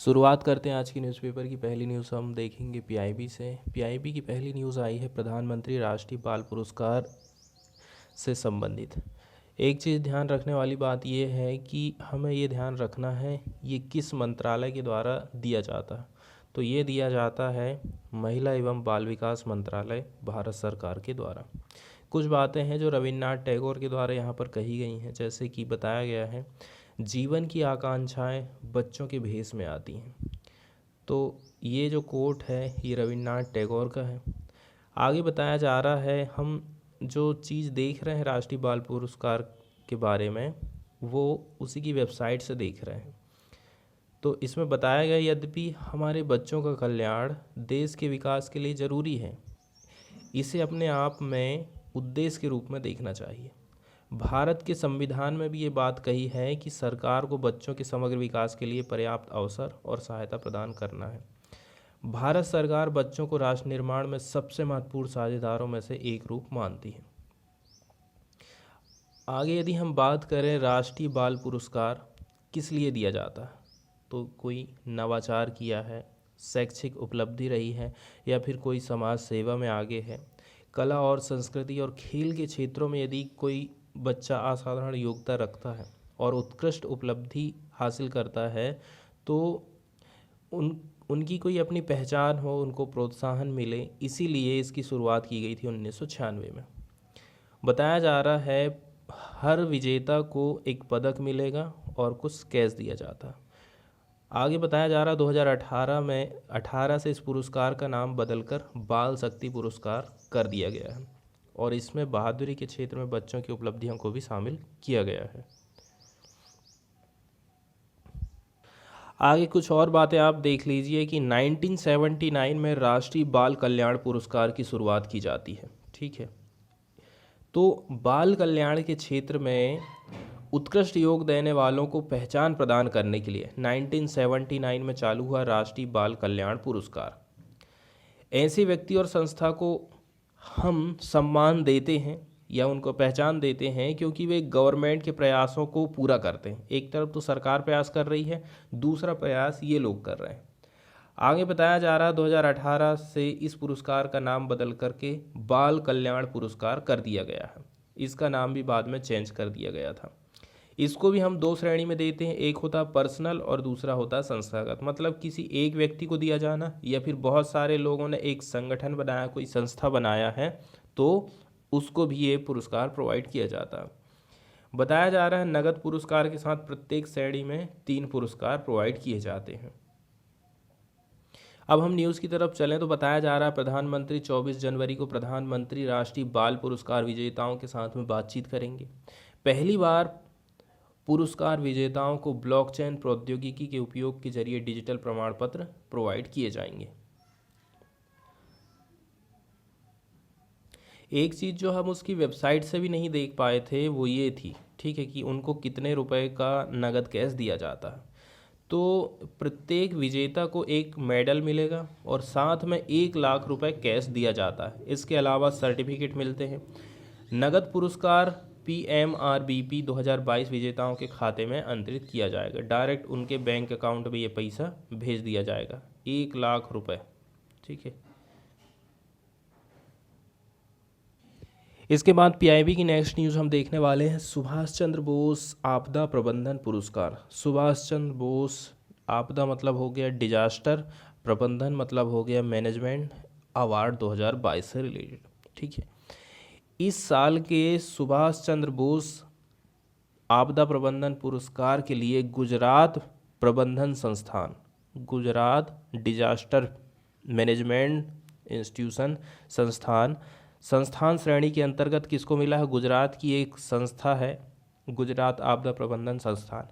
शुरुआत करते हैं आज की न्यूज़पेपर की पहली न्यूज़ हम देखेंगे पीआईबी से। पीआईबी की पहली न्यूज़ आई है प्रधानमंत्री राष्ट्रीय बाल पुरस्कार से संबंधित। एक चीज़ ध्यान रखने वाली बात यह है कि हमें ये ध्यान रखना है ये किस मंत्रालय के द्वारा दिया जाता है। तो ये दिया जाता है महिला एवं बाल विकास मंत्रालय भारत सरकार के द्वारा। कुछ बातें हैं जो रविन्द्रनाथ टैगोर के द्वारा यहाँ पर कही गई हैं, जैसे कि बताया गया है जीवन की आकांक्षाएं बच्चों के भेष में आती हैं। तो ये जो कोट है ये रविन्द्रनाथ टैगोर का है। आगे बताया जा रहा है हम जो चीज़ देख रहे हैं राष्ट्रीय बाल पुरस्कार के बारे में वो उसी की वेबसाइट से देख रहे हैं। तो इसमें बताया गया यद्यपि हमारे बच्चों का कल्याण देश के विकास के लिए ज़रूरी है, इसे अपने आप में उद्देश्य के रूप में देखना चाहिए। भारत के संविधान में भी ये बात कही है कि सरकार को बच्चों के समग्र विकास के लिए पर्याप्त अवसर और सहायता प्रदान करना है। भारत सरकार बच्चों को राष्ट्र निर्माण में सबसे महत्वपूर्ण साझेदारों में से एक रूप मानती है। आगे यदि हम बात करें राष्ट्रीय बाल पुरस्कार किस लिए दिया जाता है, तो कोई नवाचार किया है, शैक्षिक उपलब्धि रही है, या फिर कोई समाज सेवा में आगे है, कला और संस्कृति और खेल के क्षेत्रों में यदि कोई बच्चा असाधारण योग्यता रखता है और उत्कृष्ट उपलब्धि हासिल करता है तो उनकी कोई अपनी पहचान हो, उनको प्रोत्साहन मिले, इसीलिए इसकी शुरुआत की गई थी 1996 में। बताया जा रहा है हर विजेता को एक पदक मिलेगा और कुछ कैश दिया जाता है। आगे बताया जा रहा 2018 में 18 से इस पुरस्कार का नाम बदलकर बाल शक्ति पुरस्कार कर दिया गया है और इसमें बहादुरी के क्षेत्र में बच्चों की उपलब्धियों को भी शामिल किया गया है। आगे कुछ और बातें आप देख लीजिए कि 1979 में राष्ट्रीय बाल कल्याण पुरस्कार की शुरुआत की जाती है। ठीक है, तो बाल कल्याण के क्षेत्र में उत्कृष्ट योग देने वालों को पहचान प्रदान करने के लिए 1979 में चालू हुआ राष्ट्रीय बाल कल्याण पुरस्कार। ऐसे व्यक्ति और संस्था को हम सम्मान देते हैं या उनको पहचान देते हैं क्योंकि वे गवर्नमेंट के प्रयासों को पूरा करते हैं। एक तरफ तो सरकार प्रयास कर रही है, दूसरा प्रयास ये लोग कर रहे हैं। आगे बताया जा रहा है 2018 से इस पुरस्कार का नाम बदल करके बाल कल्याण पुरस्कार कर दिया गया है। इसका नाम भी बाद में चेंज कर दिया गया था। इसको भी हम दो श्रेणी में देते हैं, एक होता पर्सनल और दूसरा होता संस्थागत। मतलब किसी एक व्यक्ति को दिया जाना या फिर बहुत सारे लोगों ने एक संगठन बनाया, कोई संस्था बनाया है तो उसको भी ये पुरस्कार प्रोवाइड किया जाता है। बताया जा रहा है नगद पुरस्कार के साथ प्रत्येक श्रेणी में 3 पुरस्कार प्रोवाइड किए जाते हैं। अब हम न्यूज़ की तरफ चलें तो बताया जा रहा है प्रधानमंत्री 24 जनवरी को प्रधानमंत्री राष्ट्रीय बाल पुरस्कार विजेताओं के साथ में बातचीत करेंगे। पहली बार पुरस्कार विजेताओं को ब्लॉकचेन प्रौद्योगिकी के उपयोग के जरिए डिजिटल प्रमाण पत्र प्रोवाइड किए जाएंगे। एक चीज़ जो हम उसकी वेबसाइट से भी नहीं देख पाए थे वो ये थी, ठीक है, कि उनको कितने रुपए का नगद कैश दिया जाता है। तो प्रत्येक विजेता को एक मेडल मिलेगा और साथ में 1 लाख रुपए कैश दिया जाता है। इसके अलावा सर्टिफिकेट मिलते हैं। नगद पुरस्कार PMRBP 2022 विजेताओं के खाते में अंतरित किया जाएगा। डायरेक्ट उनके बैंक अकाउंट में ये पैसा भेज दिया जाएगा, 1 लाख रुपए। ठीक है, इसके बाद पीआईबी की नेक्स्ट न्यूज़ हम देखने वाले हैं सुभाष चंद्र बोस आपदा प्रबंधन पुरस्कार। सुभाष चंद्र बोस आपदा मतलब हो गया डिजास्टर, प्रबंधन मतलब हो गया मैनेजमेंट, अवार्ड 2022 से रिलेटेड। ठीक है, इस साल के सुभाष चंद्र बोस आपदा प्रबंधन पुरस्कार के लिए गुजरात प्रबंधन संस्थान, गुजरात डिजास्टर मैनेजमेंट इंस्टीट्यूशन संस्थान श्रेणी के अंतर्गत किसको मिला है? गुजरात की एक संस्था है गुजरात आपदा प्रबंधन संस्थान।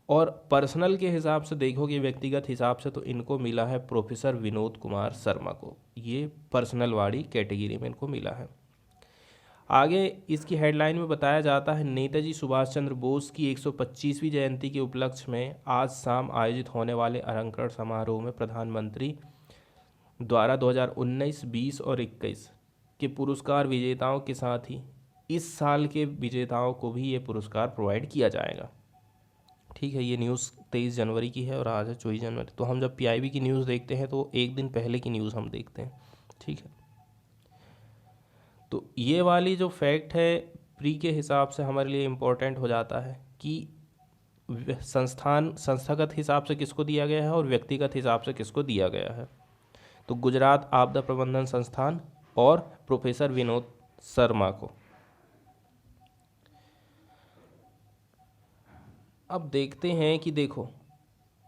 और पर्सनल के हिसाब से देखोगे, व्यक्तिगत हिसाब से, तो इनको मिला है प्रोफेसर विनोद कुमार शर्मा को। ये पर्सनल वाली कैटेगरी में इनको मिला है। आगे इसकी हेडलाइन में बताया जाता है नेताजी सुभाष चंद्र बोस की 125वीं जयंती के उपलक्ष्य में आज शाम आयोजित होने वाले अलंकरण समारोह में प्रधानमंत्री द्वारा 2019, 20 और 21 के पुरस्कार विजेताओं के साथ ही इस साल के विजेताओं को भी ये पुरस्कार प्रोवाइड किया जाएगा। ठीक है, ये न्यूज़ 23 जनवरी की है और आज है 24 जनवरी। तो हम जब पीआईबी की न्यूज़ देखते हैं तो एक दिन पहले की न्यूज़ हम देखते हैं। ठीक है, तो ये वाली जो फैक्ट है प्री के हिसाब से हमारे लिए इम्पोर्टेंट हो जाता है कि संस्थागत हिसाब से किसको दिया गया है और व्यक्तिगत हिसाब से किसको दिया गया है। तो गुजरात आपदा प्रबंधन संस्थान और प्रोफेसर विनोद शर्मा को। अब देखते हैं कि देखो,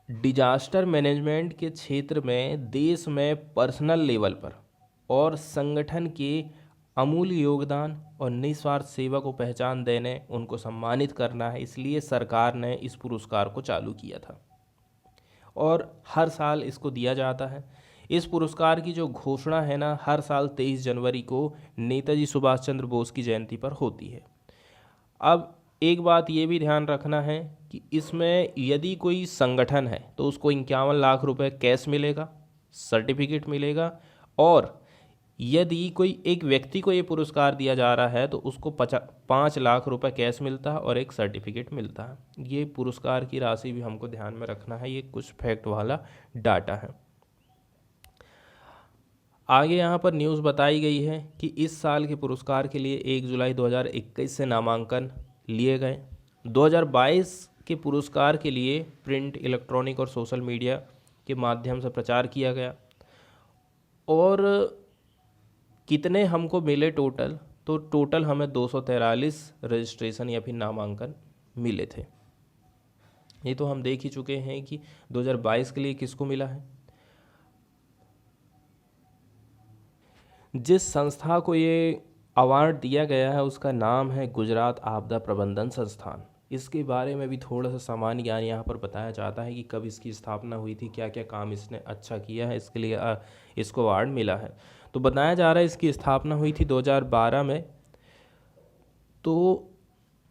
डिजास्टर मैनेजमेंट के क्षेत्र में देश में पर्सनल लेवल पर और संगठन के अमूल्य योगदान और निस्वार्थ सेवा को पहचान देने उनको सम्मानित करना है, इसलिए सरकार ने इस पुरस्कार को चालू किया था और हर साल इसको दिया जाता है। इस पुरस्कार की जो घोषणा है ना, हर साल 23 जनवरी को नेताजी सुभाष चंद्र बोस की जयंती पर होती है। अब एक बात ये भी ध्यान रखना है कि इसमें यदि कोई संगठन है तो उसको 51 लाख रुपए कैश मिलेगा, सर्टिफिकेट मिलेगा, और यदि कोई एक व्यक्ति को ये पुरस्कार दिया जा रहा है तो उसको 5 लाख रुपए कैश मिलता है और एक सर्टिफिकेट मिलता है। ये पुरस्कार की राशि भी हमको ध्यान में रखना है, ये कुछ फैक्ट वाला डाटा है। आगे यहाँ पर न्यूज़ बताई गई है कि इस साल के पुरस्कार के लिए 1 जुलाई 2021 से नामांकन लिए गए। 2022 के पुरस्कार के लिए प्रिंट, इलेक्ट्रॉनिक और सोशल मीडिया के माध्यम से प्रचार किया गया। और कितने हमको मिले टोटल, तो टोटल हमें 243 रजिस्ट्रेशन या फिर नामांकन मिले थे। ये तो हम देख ही चुके हैं कि 2022 के लिए किसको मिला है। जिस संस्था को ये अवार्ड दिया गया है उसका नाम है गुजरात आपदा प्रबंधन संस्थान। इसके बारे में भी थोड़ा सा सामान्य ज्ञान यहाँ पर बताया जाता है कि कब इसकी स्थापना हुई थी, क्या क्या काम इसने अच्छा किया है, इसके लिए इसको अवार्ड मिला है। तो बताया जा रहा है इसकी स्थापना हुई थी 2012 में। तो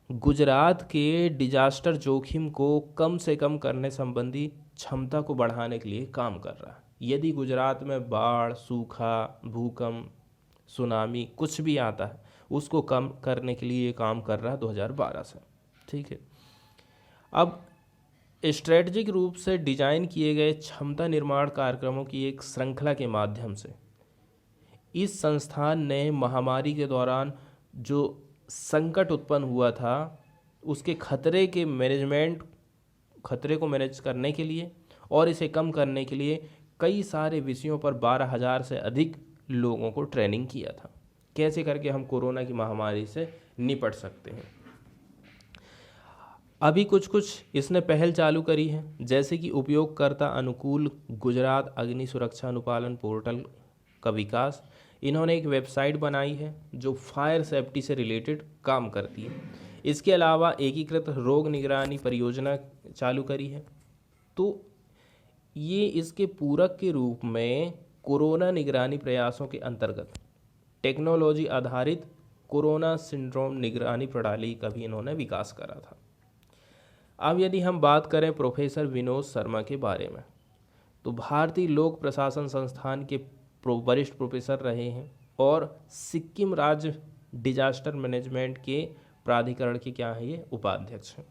गुजरात के डिजास्टर जोखिम को कम से कम करने संबंधी क्षमता को बढ़ाने के लिए काम कर रहा है। यदि गुजरात में बाढ़, सूखा, भूकंप, सुनामी कुछ भी आता है उसको कम करने के लिए ये काम कर रहा है 2012 से। ठीक है, अब स्ट्रेटजिक रूप से डिजाइन किए गए क्षमता निर्माण कार्यक्रमों की एक श्रृंखला के माध्यम से इस संस्थान ने महामारी के दौरान जो संकट उत्पन्न हुआ था उसके खतरे को मैनेज करने के लिए और इसे कम करने के लिए कई सारे विषयों पर 12,000 से अधिक लोगों को ट्रेनिंग किया था, कैसे करके हम कोरोना की महामारी से निपट सकते हैं। अभी कुछ इसने पहल चालू करी है, जैसे कि उपयोगकर्ता अनुकूल गुजरात अग्नि सुरक्षा अनुपालन पोर्टल का विकास। इन्होंने एक वेबसाइट बनाई है जो फायर सेफ्टी से रिलेटेड काम करती है। इसके अलावा एकीकृत रोग निगरानी परियोजना चालू करी है। तो ये इसके पूरक के रूप में कोरोना निगरानी प्रयासों के अंतर्गत टेक्नोलॉजी आधारित कोरोना सिंड्रोम निगरानी प्रणाली का भी इन्होंने विकास करा था। अब यदि हम बात करें प्रोफेसर विनोद शर्मा के बारे में, तो भारतीय लोक प्रशासन संस्थान के वरिष्ठ प्रोफेसर रहे हैं और सिक्किम राज्य डिजास्टर मैनेजमेंट के प्राधिकरण के क्या है ये उपाध्यक्ष हैं।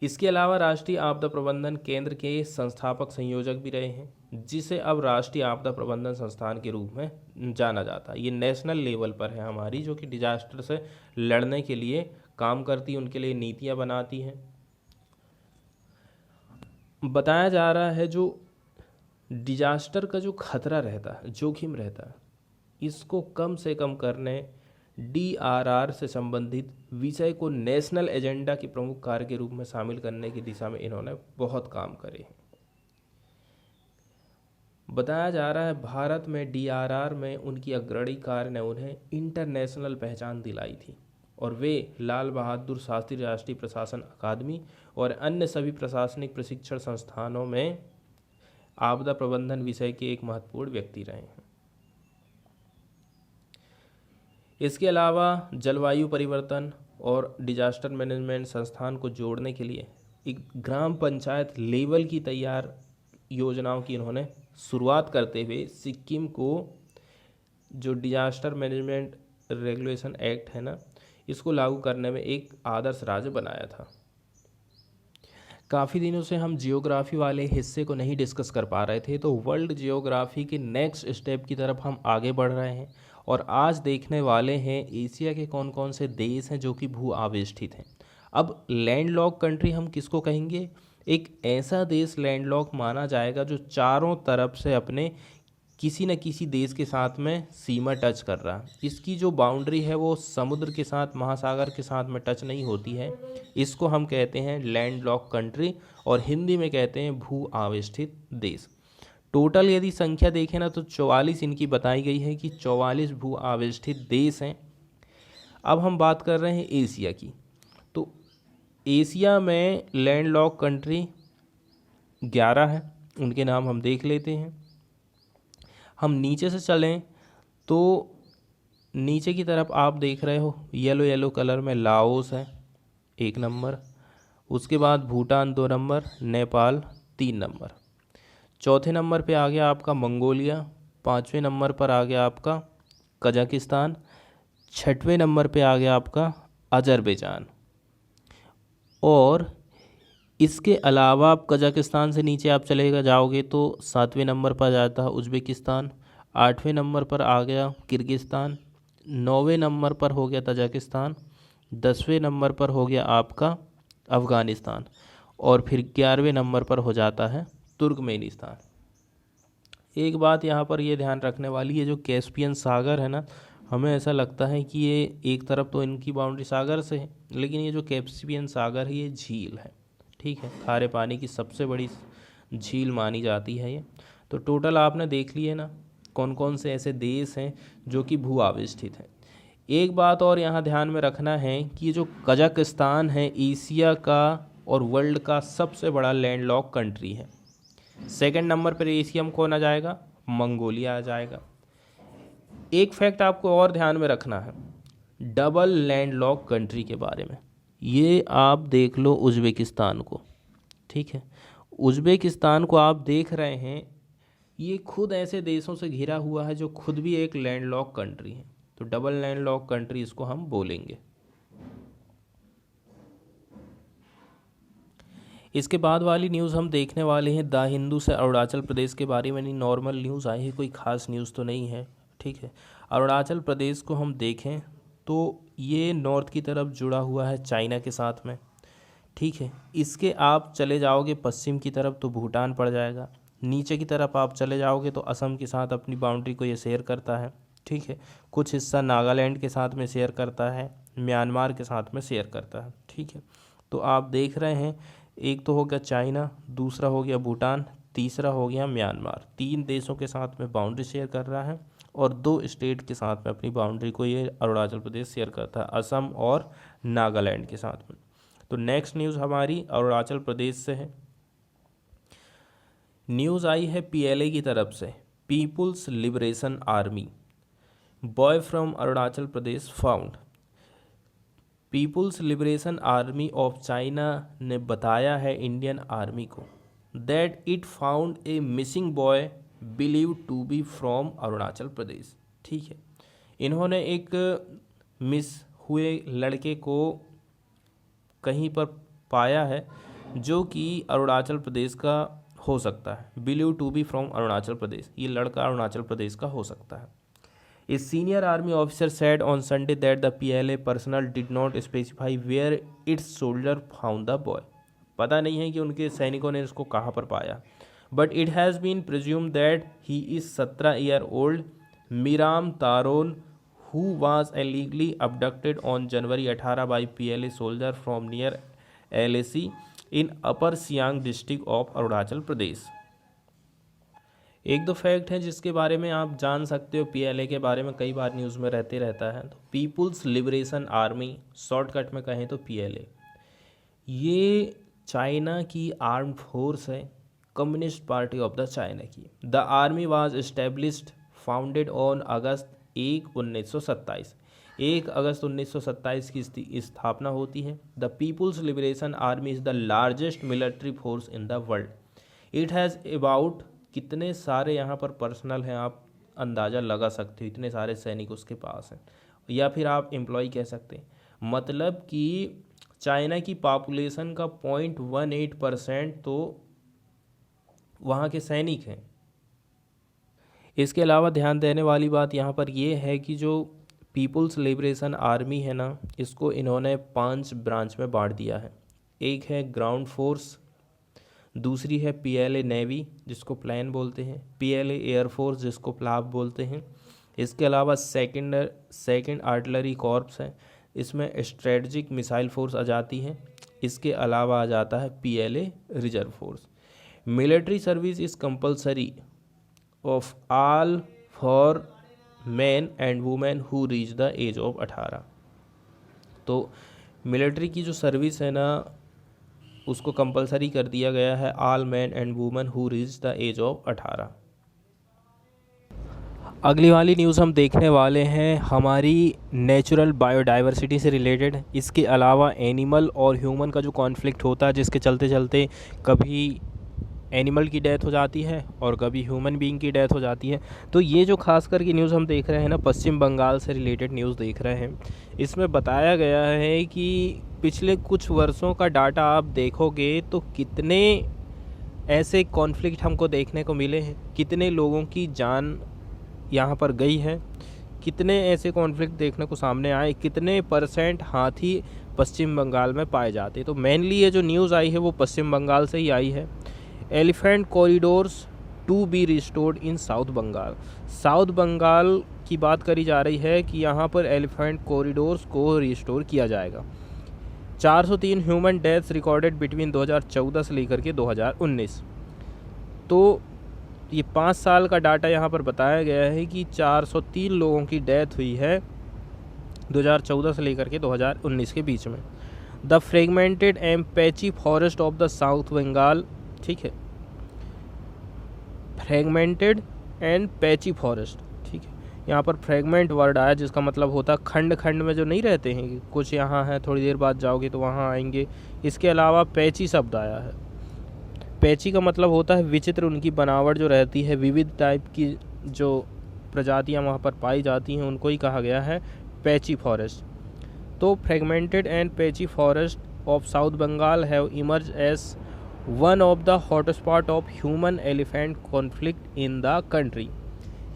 इसके अलावा राष्ट्रीय आपदा प्रबंधन केंद्र के संस्थापक संयोजक भी रहे हैं, जिसे अब राष्ट्रीय आपदा प्रबंधन संस्थान के रूप में जाना जाता है। ये नेशनल लेवल पर है हमारी, जो कि डिजास्टर से लड़ने के लिए काम करती है, उनके लिए नीतियां बनाती हैं। बताया जा रहा है जो डिजास्टर का जो खतरा रहता है, जोखिम रहता है, इसको कम से कम करने DRR से संबंधित विषय को नेशनल एजेंडा के प्रमुख कार्य के रूप में शामिल करने की दिशा में इन्होंने बहुत काम करे हैं। बताया जा रहा है भारत में DRR में उनकी अग्रणी कार्य ने उन्हें इंटरनेशनल पहचान दिलाई थी और वे लाल बहादुर शास्त्री राष्ट्रीय प्रशासन अकादमी और अन्य सभी प्रशासनिक प्रशिक्षण संस्थानों में आपदा प्रबंधन विषय के एक महत्वपूर्ण व्यक्ति रहे हैं। इसके अलावा जलवायु परिवर्तन और डिजास्टर मैनेजमेंट संस्थान को जोड़ने के लिए एक ग्राम पंचायत लेवल की तैयार योजनाओं की इन्होंने शुरुआत करते हुए सिक्किम को जो डिजास्टर मैनेजमेंट रेगुलेशन एक्ट है ना, इसको लागू करने में एक आदर्श राज्य बनाया था। काफ़ी दिनों से हम जियोग्राफी वाले हिस्से को नहीं डिस्कस कर पा रहे थे, तो वर्ल्ड जियोग्राफी के नेक्स्ट स्टेप की तरफ हम आगे बढ़ रहे हैं और आज देखने वाले हैं एशिया के कौन कौन से देश हैं जो कि भू आवेष्टित हैं। अब लैंडलॉक कंट्री हम किसको कहेंगे? एक ऐसा देश लैंडलॉक माना जाएगा जो चारों तरफ से अपने किसी न किसी देश के साथ में सीमा टच कर रहा है। इसकी जो बाउंड्री है वो समुद्र के साथ, महासागर के साथ में टच नहीं होती है। इसको हम कहते हैं लैंड लॉक कंट्री और हिंदी में कहते हैं भू आवेष्टित देश। टोटल यदि संख्या देखें ना तो 44 इनकी बताई गई है कि 44 भू आवेष्टित देश हैं। अब हम बात कर रहे हैं एशिया की। तो एशिया में लैंड लॉक कंट्री 11 है, उनके नाम हम देख लेते हैं। हम नीचे से चलें तो नीचे की तरफ आप देख रहे हो येलो येलो कलर में लाओस है 1 नंबर, उसके बाद भूटान 2 नंबर, नेपाल 3 नंबर, चौथे नंबर पे आ गया आपका मंगोलिया, 5वें नंबर पर आ गया आपका कजाकिस्तान, 6वें नंबर पे आ गया आपका अजरबैजान। और इसके अलावा आप कजाकिस्तान से नीचे आप चलेगा जाओगे तो 7वें नंबर पर जाता है उज़्बेकिस्तान, 8वें नंबर पर आ गया किर्गिस्तान, 9वें नंबर पर हो गया तजाकिस्तान, 10वें नंबर पर हो गया आपका अफ़गानिस्तान और फिर 11वें नंबर पर हो जाता है तुर्कमेनिस्तान। एक बात यहाँ पर ये ध्यान रखने वाली है, जो कैस्पियन सागर है ना, हमें ऐसा लगता है कि ये एक तरफ तो इनकी बाउंड्री सागर से है, लेकिन ये जो कैस्पियन सागर है ये झील है। ठीक है, खारे पानी की सबसे बड़ी झील मानी जाती है ये। तो टोटल आपने देख लिए ना कौन कौन से ऐसे देश हैं जो कि भू आवेष्टित हैं। एक बात और यहाँ ध्यान में रखना है कि ये जो कजाकिस्तान है एशिया का और वर्ल्ड का सबसे बड़ा लैंडलॉक कंट्री है। सेकंड नंबर पर एशिया में कौन आ जाएगा? मंगोलिया आ जाएगा। एक फैक्ट आपको और ध्यान में रखना है डबल लैंडलॉक कंट्री के बारे में। ये आप देख लो उज़्बेकिस्तान को, ठीक है, उज़्बेकिस्तान को आप देख रहे हैं, ये खुद ऐसे देशों से घिरा हुआ है जो खुद भी एक लैंडलॉक कंट्री है। तो डबल लैंडलॉक कंट्री इसको हम बोलेंगे। इसके बाद वाली न्यूज़ हम देखने वाले हैं द हिंदू से अरुणाचल प्रदेश के बारे में। नहीं, नॉर्मल न्यूज़ आई है, कोई ख़ास न्यूज़ तो नहीं है। ठीक है, अरुणाचल प्रदेश को हम देखें तो ये नॉर्थ की तरफ जुड़ा हुआ है चाइना के साथ में। ठीक है, इसके आप चले जाओगे पश्चिम की तरफ तो भूटान पड़ जाएगा, नीचे की तरफ आप चले जाओगे तो असम के साथ अपनी बाउंड्री को ये शेयर करता है। ठीक है, कुछ हिस्सा नागालैंड के साथ में शेयर करता है, म्यांमार के साथ में शेयर करता है। ठीक है, तो आप देख रहे हैं एक तो हो गया चाइना, दूसरा हो गया भूटान, तीसरा हो गया म्यांमार। 3 देशों के साथ में बाउंड्री शेयर कर रहा है और 2 स्टेट के साथ में अपनी बाउंड्री को ये अरुणाचल प्रदेश शेयर करता है, असम और नागालैंड के साथ में। तो नेक्स्ट न्यूज़ हमारी अरुणाचल प्रदेश से है। न्यूज़ आई है पीएलए की तरफ से, people's liberation army, boy from Arunachal Pradesh found. People's liberation army of China ने बताया है इंडियन आर्मी को that it found a missing boy believe to be from Arunachal Pradesh. ठीक है, इन्होंने एक मिस हुए लड़के को कहीं पर पाया है जो कि अरुणाचल प्रदेश का हो सकता है। Believe to be from Arunachal Pradesh, ये लड़का अरुणाचल प्रदेश का हो सकता है। A senior army officer said on Sunday that the PLA personal did not specify where its soldier found the boy. पता नहीं है कि उनके सैनिकों ने इसको कहाँ पर पाया, but it has been presume that he is 17 year old Miram Taron who was illegally abducted on January 18 by PLA soldier from near LAC in Upper Siang district of Arunachal Pradesh. एक दो फैक्ट हैं जिसके बारे में आप जान सकते हो, पीएलए के बारे में कई बार न्यूज़ में रहते रहता है। तो पीपुल्स लिबरेशन आर्मी, शॉर्टकट में कहें तो पीएलए, ये चाइना की आर्म्ड फोर्स है, communist party of the China की। The army was established founded on August 1927, 1 अगस्त 1927 की स्थापना होती है। The people's liberation army is the largest military force in the world. It has about, कितने सारे यहाँ पर पर्सनल हैं आप अंदाज़ा लगा सकते हो, इतने सारे सैनिक उसके पास हैं, या फिर आप एम्प्लॉय कह सकते हैं। मतलब कि चाइना की पॉपुलेशन का 0.18% तो वहाँ के सैनिक हैं। इसके अलावा ध्यान देने वाली बात यहाँ पर ये है कि जो पीपुल्स लिबरेशन आर्मी है ना, इसको इन्होंने 5 ब्रांच में बांट दिया है। एक है ग्राउंड फोर्स, दूसरी है पीएलए नेवी जिसको प्लेन बोलते हैं, पीएलए एयरफोर्स जिसको प्लाव बोलते हैं। इसके अलावा सेकंड आर्टिलरी कॉर्प्स है, इसमें स्ट्रेटजिक मिसाइल फोर्स आ जाती है। इसके अलावा आ जाता है PLA reserve force. Military service is compulsory of all for man and women who reach the age of 18। तो मिलिट्री की जो सर्विस है ना, उसको कंपलसरी कर दिया गया है all man and women who reach the age of 18। अगली वाली न्यूज़ हम देखने वाले हैं हमारी नेचुरल बायोडाइवर्सिटी से रिलेटेड। इसके अलावा एनिमल और ह्यूमन का जो कॉन्फ्लिक्ट होता है, जिसके चलते चलते कभी एनिमल की डेथ हो जाती है और कभी ह्यूमन बीइंग की डेथ हो जाती है। तो ये जो खास करके न्यूज़ हम देख रहे हैं ना, पश्चिम बंगाल से रिलेटेड न्यूज़ देख रहे हैं। इसमें बताया गया है कि पिछले कुछ वर्षों का डाटा आप देखोगे तो कितने ऐसे कॉन्फ्लिक्ट हमको देखने को मिले हैं, कितने लोगों की जान यहाँ पर गई है, कितने ऐसे कॉन्फ्लिक्ट देखने को सामने आए, कितने % हाथी पश्चिम बंगाल में पाए जाते। तो मेनली ये जो न्यूज़ आई है वो पश्चिम बंगाल से ही आई है। Elephant corridors to be restored in south Bengal. South Bengal की बात करी जा रही है कि यहाँ पर एलिफेंट कॉरिडोर्स को रिस्टोर किया जाएगा। 403 ह्यूमन डेथ्स रिकॉर्डेड बिटवीन 2014 से लेकर के 2019। तो ये 5 साल का डाटा यहाँ पर बताया गया है कि 403 लोगों की डेथ हुई है 2014 से लेकर के 2019 के बीच में। The fragmented and patchy forest of the south Bengal, ठीक है, फ्रेगमेंटेड एंड पैची फॉरेस्ट, ठीक है। यहाँ पर फ्रेगमेंट वर्ड आया जिसका मतलब होता है खंड खंड में जो नहीं रहते हैं, कुछ यहाँ है, थोड़ी देर बाद जाओगे तो वहाँ आएंगे। इसके अलावा पैची शब्द आया है। पैची का मतलब होता है विचित्र, उनकी बनावट जो रहती है, विविध टाइप की जो प्रजातियाँ वहाँ पर पाई जाती हैं, उनको ही कहा गया है पैची फॉरेस्ट। तो fragmented and patchy forest of south Bengal have emerge as one of the hotspot of human elephant conflict in the country.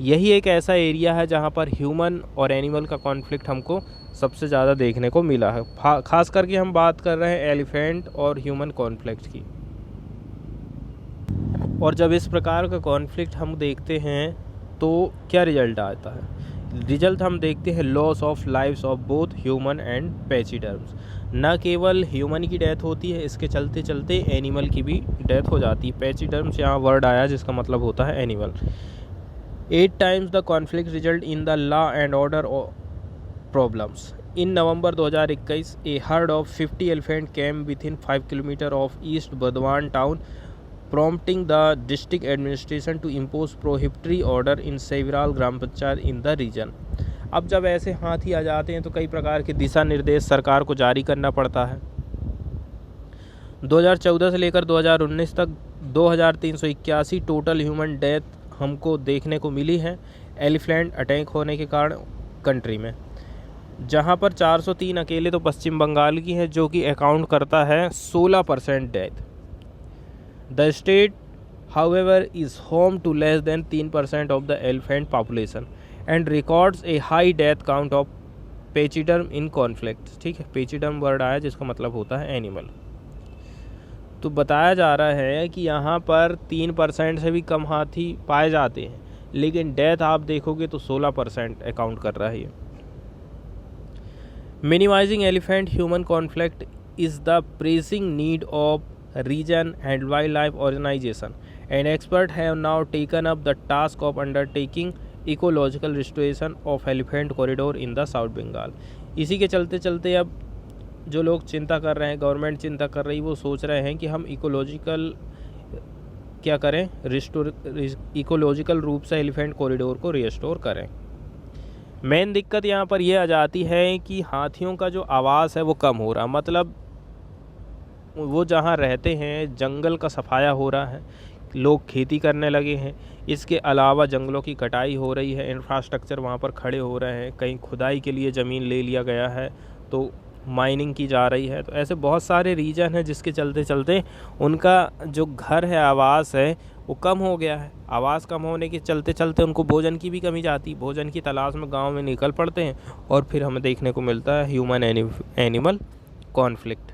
यही एक ऐसा एरिया है जहाँ पर ह्यूमन और एनिमल का कॉन्फ्लिक्ट हमको सबसे ज़्यादा देखने को मिला है। खास करके हम बात कर रहे हैं एलिफेंट और ह्यूमन कॉन्फ्लिक्ट की। और जब इस प्रकार का कॉन्फ्लिक्ट हम देखते हैं तो क्या रिजल्ट आता है? रिजल्ट हम देखते हैं loss of lives of both human and pachyderms. न केवल ह्यूमन की डेथ होती है, इसके चलते चलते एनिमल की भी डेथ हो जाती है। पैचीडर्म्स यहाँ वर्ड आया जिसका मतलब होता है animal. 8 times the conflict result in the law and order problems. In November 2021 a herd of 50 elephant came within 5 kilometre of east Burdwan town, prompting the district administration to impose prohibitory order in several gram panchayat in the region। अब जब ऐसे हाथी आ जाते हैं तो कई प्रकार के दिशा निर्देश सरकार को जारी करना पड़ता है। 2014 से लेकर 2019 तक 2381 टोटल ह्यूमन डेथ हमको देखने को मिली है एलिफेंट अटैक होने के कारण कंट्री में, जहां पर 403 अकेले तो पश्चिम बंगाल की है जो कि अकाउंट करता है 16% death. The state, however, is home to less than 3% of the elephant population and records a high death count of pachyderm in conflict। ठीक है, pachyderm वर्ड आया जिसका मतलब होता है एनिमल। तो बताया जा रहा है कि यहाँ पर 3% से भी कम हाथी पाए जाते हैं, लेकिन डेथ आप देखोगे तो 16% अकाउंट कर रहा है। Minimising elephant human conflict is the pressing need of region and wildlife organization and experts have now taken up the task of undertaking ecological restoration of elephant corridor in the South Bengal। इसी के चलते चलते अब जो लोग चिंता कर रहे हैं, गवर्नमेंट चिंता कर रही है, वो सोच रहे हैं कि हम इकोलॉजिकल क्या करें, इकोलॉजिकल रूप से एलिफेंट कॉरिडोर को रिस्टोर करें। मेन दिक्कत यहाँ पर यह आ जाती है कि हाथियों का जो आवास है वो कम हो रहा, मतलब वो जहाँ रहते हैं जंगल का सफाया हो रहा है, लोग खेती करने लगे हैं। इसके अलावा जंगलों की कटाई हो रही है, इंफ्रास्ट्रक्चर वहाँ पर खड़े हो रहे हैं, कहीं खुदाई के लिए ज़मीन ले लिया गया है तो माइनिंग की जा रही है। तो ऐसे बहुत सारे रीजन हैं जिसके चलते चलते उनका जो घर है, आवास है, वो कम हो गया है। आवास कम होने के चलते चलते उनको भोजन की भी कमी जाती, भोजन की तलाश में गांव में निकल पड़ते हैं और फिर हमें देखने को मिलता है ह्यूमन एनिमल कॉन्फ्लिक्ट।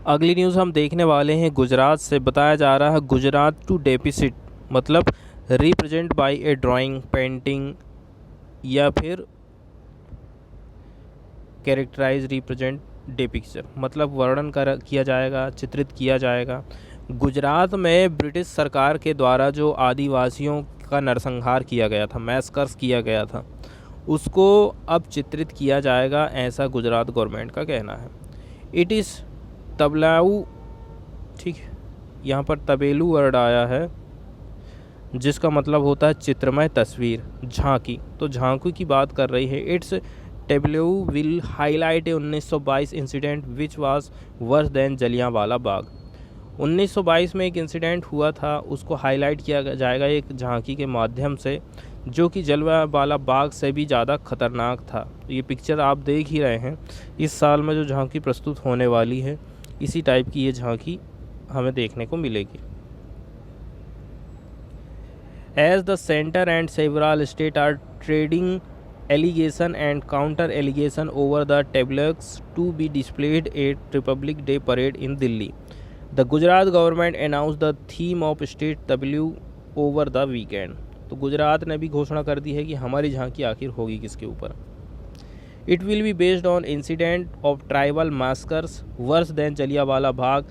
अगली न्यूज़ हम देखने वाले हैं गुजरात से। बताया जा रहा है गुजरात टू डेफिसिट, मतलब represent by A drawing, painting या फिर कैरेक्टराइज रिप्रेजेंट डे पिक्चर, मतलब वर्णन किया जाएगा, चित्रित किया जाएगा। गुजरात में ब्रिटिश सरकार के द्वारा जो आदिवासियों का नरसंहार किया गया था, मैसकर्स किया गया था, उसको अब चित्रित किया जाएगा, ऐसा गुजरात गवर्नमेंट का कहना है। इट इज़ तबलाऊ, ठीक है, यहाँ पर तबेलू वर्ड आया है जिसका मतलब होता है चित्रमय तस्वीर, झांकी। तो झांकी की बात कर रही है। It's tableau will highlight a 1922 incident which was worse than Jallianwala Bagh. 1922 में एक इंसिडेंट हुआ था, उसको हाईलाइट किया जाएगा एक झांकी के माध्यम से, जो कि जलियांवाला बाग से भी ज़्यादा खतरनाक था। ये पिक्चर आप देख ही रहे हैं, इस साल में जो झांकी प्रस्तुत होने वाली है, इसी टाइप की ये झांकी हमें देखने को मिलेगी। As the center and several states are trading allegation and counter allegation over the tableaux to be displayed at Republic Day parade in Delhi, the Gujarat government announced the theme of state tableau over the weekend. तो गुजरात ने भी घोषणा कर दी है कि हमारी झांकी आखिर होगी किसके ऊपर। It will be based on incident of tribal massacres worse than Jallianwala Bagh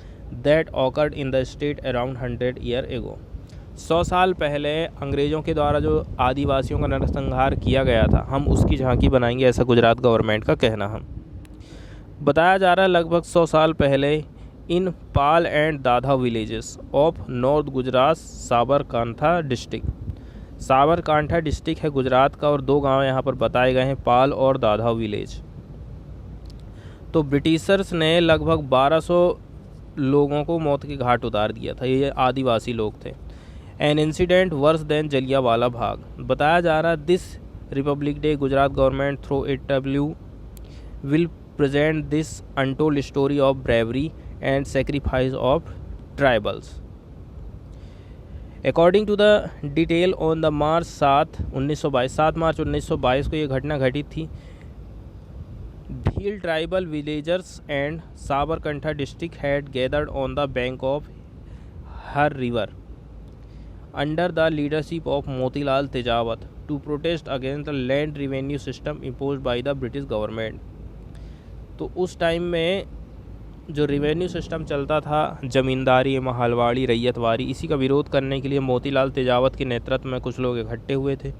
that occurred in the state around 100 years ago. 100 साल पहले अंग्रेज़ों के द्वारा जो आदिवासियों का नरसंहार किया गया था, हम उसकी झांकी बनाएंगे, ऐसा गुजरात गवर्नमेंट का कहना है। बताया जा रहा है लगभग 100 साल पहले in Pal and Dadha villages of north Gujarat, Sabarkantha district. Sabarkantha district है गुजरात का और 2 गांव यहाँ पर बताए गए हैं, पाल और दाधा विलेज। तो ब्रिटिशर्स ने लगभग 1200 लोगों को मौत के घाट उतार दिया था, ये आदिवासी लोग थे। An incident worse than Jallianwala Bagh. बताया जा रहा है this Republic Day Gujarat government through it W will present this untold story of bravery and sacrifice of tribals. According to the detail on the March 7 मार्च 1922 को ये घटना घटित थी। Bhil tribal villagers and Sabarkantha district had gathered on the bank of her river under the leadership of Motilal Tejawat to protest against the land revenue system imposed by the British government. तो उस time में जो revenue system चलता था, ज़मींदारी, महलवाड़ी, रैयतवारी, इसी का विरोध करने के लिए मोतीलाल तेजावत के नेतृत्व में कुछ लोग इकट्ठे हुए थे।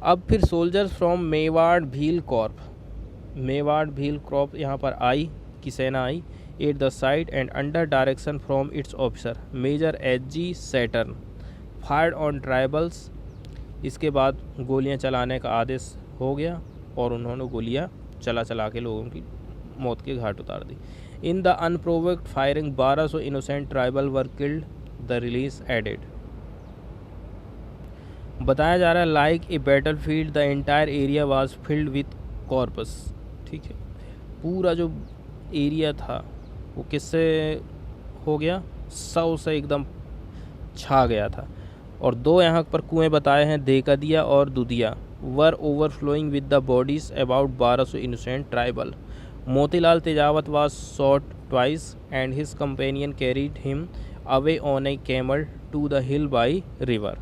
अब फिर soldiers from Mewar Bhil corp यहाँ पर आई, की सेना आई at the site and under direction from its officer major H.G. Sutton fired on tribals. इसके बाद गोलियां चलाने का आदेश हो गया और उन्होंने गोलियां चला के लोगों की मौत के घाट उतार दी। In the unprovoked firing 1200 innocent tribal were killed, the release added. बताया जा रहा है like a battle field the entire area was filled with corpse. ठीक है, पूरा जो एरिया था वो किससे हो गया, शव से एकदम छा गया था। और 2 यहाँ पर कुएं बताए हैं, देकदिया और Dudhiya, were overflowing with the bodies about 1200 innocent tribal. Motilal Tejawat was shot twice and his companion carried him away on a camel to the hill by river.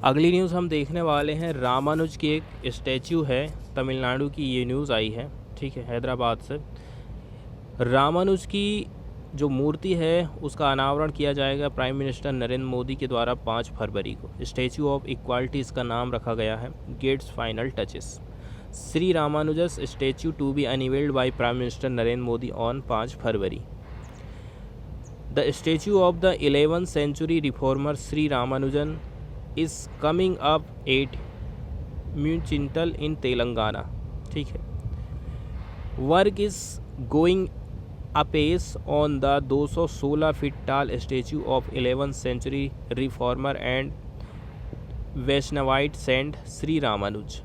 अगली न्यूज़ हम देखने वाले हैं रामानुज की एक स्टैच्यू है, तमिलनाडु की ये न्यूज़ आई है, ठीक है, हैदराबाद से। रामानुज की जो मूर्ति है उसका अनावरण किया जाएगा प्राइम मिनिस्टर नरेंद्र मोदी के द्वारा 5 फरवरी को। स्टैच्यू ऑफ इक्वालिटी इसका नाम रखा गया है, gets final touches. Shri Ramanuja's statue to be unveiled by prime minister Narendra Modi on 5 February. The statue of the 11th century reformer Shri Ramanujan is coming up at Muchintal in Telangana. ठीक है, work is going apace on the 216 feet tall statue of 11th century reformer and Vaishnavite saint Sri Ramanuj.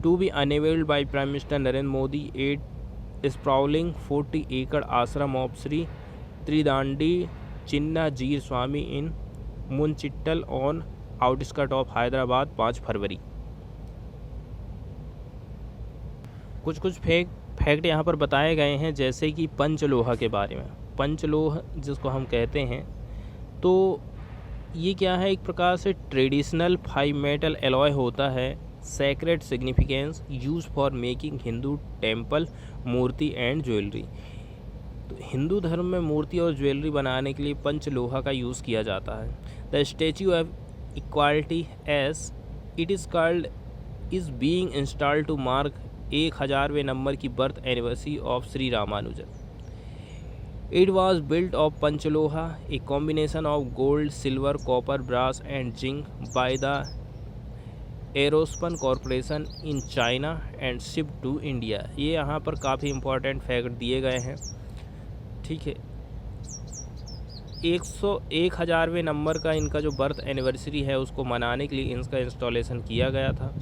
To be enabled by prime minister Narendra Modi at sprawling 40 acre ashram of Shri Tridandi Chinna Jeeyar Swami in Muchintal on outskirt of Hyderabad 5 February. कुछ fact यहाँ पर बताए गए हैं, जैसे कि पंचलोहा के बारे में। पंचलोह जिसको हम कहते हैं, तो ये क्या है, एक प्रकार से ट्रेडिशनल 5 मेटल एलॉय होता है, sacred significance use for making Hindu temple murti and jewellery. तो हिंदू धर्म में मूर्ति और ज्वेलरी बनाने के लिए पंचलोहा का यूज़ किया जाता है। The statue of equality as it is called is being installed to mark 1000वें नंबर की birth anniversary of Shri Ramanujan. It was built of Panchaloha, a combination of gold, silver, copper, brass and zinc by the Aerospace Corporation in China and shipped to India। ये यहाँ पर काफ़ी important fact दिए गए हैं, ठीक है। 1000वें नंबर का इनका जो बर्थ एनिवर्सरी है उसको मनाने के लिए इसका इंस्टॉलेशन किया गया था।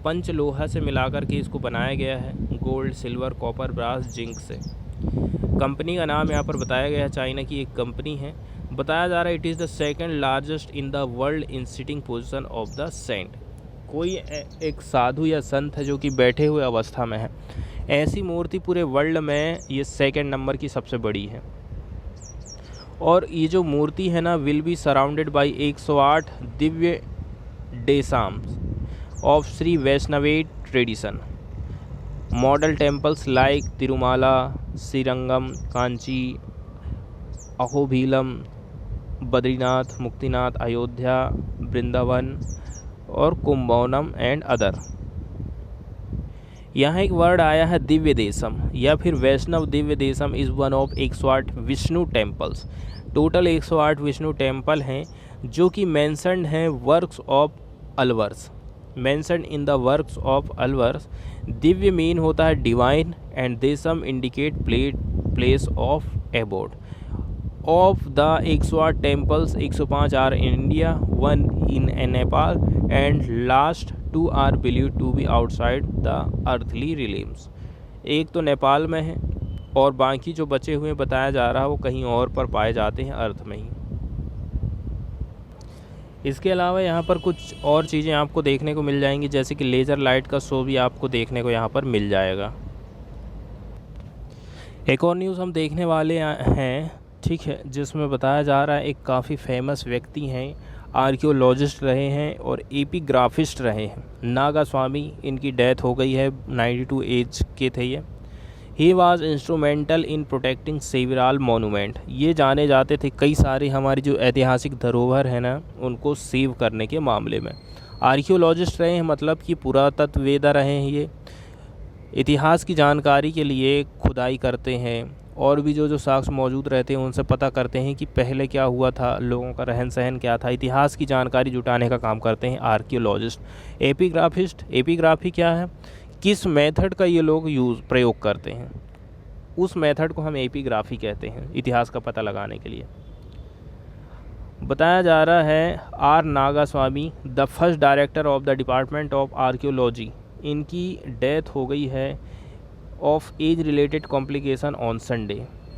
पंचलोहा से मिलाकर के इसको बनाया गया है, gold, silver, copper, brass, zinc से। कंपनी का नाम यहाँ पर बताया गया है, चाइना की एक कंपनी है। बताया जा रहा है it is the second largest in the world in sitting position of the saint. कोई एक साधु या संत है जो कि बैठे हुए अवस्था में है, ऐसी मूर्ति पूरे वर्ल्ड में ये सेकंड नंबर की सबसे बड़ी है। और ये जो मूर्ति है ना, will be surrounded by 108 Divya Desams of Sri Vaishnavite tradition. Model temples like Tirumala, Srirangam, Kanchi, Ahobilam, Badrinath, Muktinath, Ayodhya, Vrindavan और कुंभकोणम एंड अदर। यहाँ एक वर्ड आया है दिव्य देशम या फिर Vaishnava Divya Desam is one of 108 Vishnu temples. Total 108 Vishnu temple हैं जो कि मैंशनड हैं works of Alvars, mentioned in the works of Alvars. Divya mean होता है divine and Desam indicate place of abode. Of the 108 temples 105 are in India, 1 in Nepal and last 2 are believe to be outside the earthly realms. एक तो नेपाल में है और बाकी जो बचे हुए बताया जा रहा है वो कहीं और पर पाए जाते हैं, अर्थ में ही। इसके अलावा यहाँ पर कुछ और चीज़ें आपको देखने को मिल जाएंगी, जैसे कि लेज़र लाइट का शो भी आपको देखने को यहाँ पर मिल जाएगा। एक और न्यूज़ हम देखने वाले हैं, ठीक है, जिसमें बताया जा रहा है एक काफ़ी फेमस व्यक्ति हैं, आर्कियोलॉजिस्ट रहे हैं और एपिग्राफिस्ट रहे हैं, नागा स्वामी। इनकी डेथ हो गई है, 92 एज के थे ये। He was instrumental in protecting several monument. ये जाने जाते थे कई सारे हमारी जो ऐतिहासिक धरोहर है ना उनको सेव करने के मामले में। आर्कियोलॉजिस्ट रहे हैं, मतलब कि पुरातत्ववेदा रहे हैं। ये इतिहास की जानकारी के लिए खुदाई करते हैं और भी जो साक्ष्य मौजूद रहते हैं उनसे पता करते हैं कि पहले क्या हुआ था, लोगों का रहन सहन क्या था। इतिहास की जानकारी जुटाने का काम करते हैं आर्कियोलॉजिस्ट। एपिग्राफिस्ट, एपिग्राफी क्या है, किस मेथड का ये लोग प्रयोग करते हैं, उस मेथड को हम एपिग्राफी कहते हैं, इतिहास का पता लगाने के लिए। बताया जा रहा है R Nagaswamy the first director of the department of archaeology, इनकी डेथ हो गई है of age related complication on Sunday.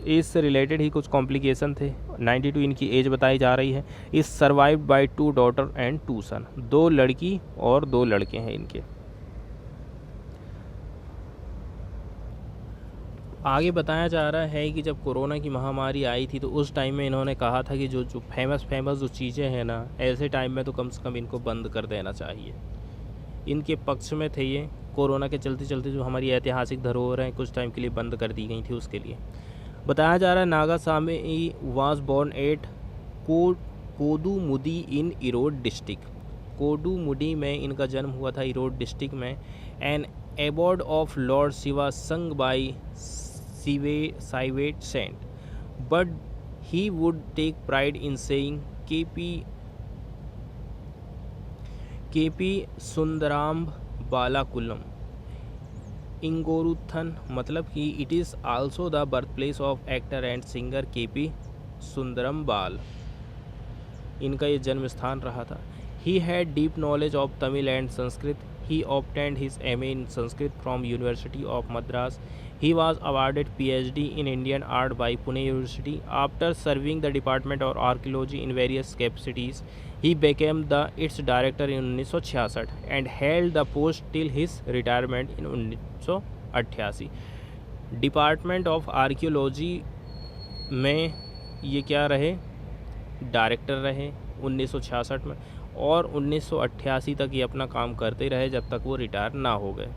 Age से रिलेटेड ही कुछ कॉम्प्लिकेशन थे। 92 इनकी एज बताई जा रही है। Is survived by 2 daughter and 2 son, 2 लड़की और 2 लड़के हैं इनके। आगे बताया जा रहा है कि जब कोरोना की महामारी आई थी तो उस टाइम में इन्होंने कहा था कि जो फेमस जो चीज़ें हैं ना, ऐसे टाइम में तो कम से कम इनको बंद कर देना चाहिए। इनके पक्ष में थे ये। कोरोना के चलते चलते जो हमारी ऐतिहासिक धरोहर हैं कुछ टाइम के लिए बंद कर दी गई थी, उसके लिए। बताया जा रहा है Nagaswamy was born at Kodumudi in Erode district. Kodumudi में इनका जन्म हुआ था, इरोड डिस्ट्रिक्ट में। An abode of lord Shiva sung by Saivite saint, but he would take pride in saying KP Sundarambal बालाकुलम इंगोरुथन, मतलब कि it is also the birth place of actor and singer KP Sundarambal. इनका ये जन्म स्थान रहा था। He had deep knowledge of Tamil and Sanskrit. he obtained his MA in Sanskrit from University of Madras. He was awarded PhD in Indian art by Pune University. After serving the Department of Archaeology in various capacities, he became its director in 1966 and held the post till his retirement in 1988. Department of archaeology में ये क्या रहे, director रहे 1966 में, और 1988 तक ये अपना काम करते रहे जब तक वो रिटायर ना हो गए।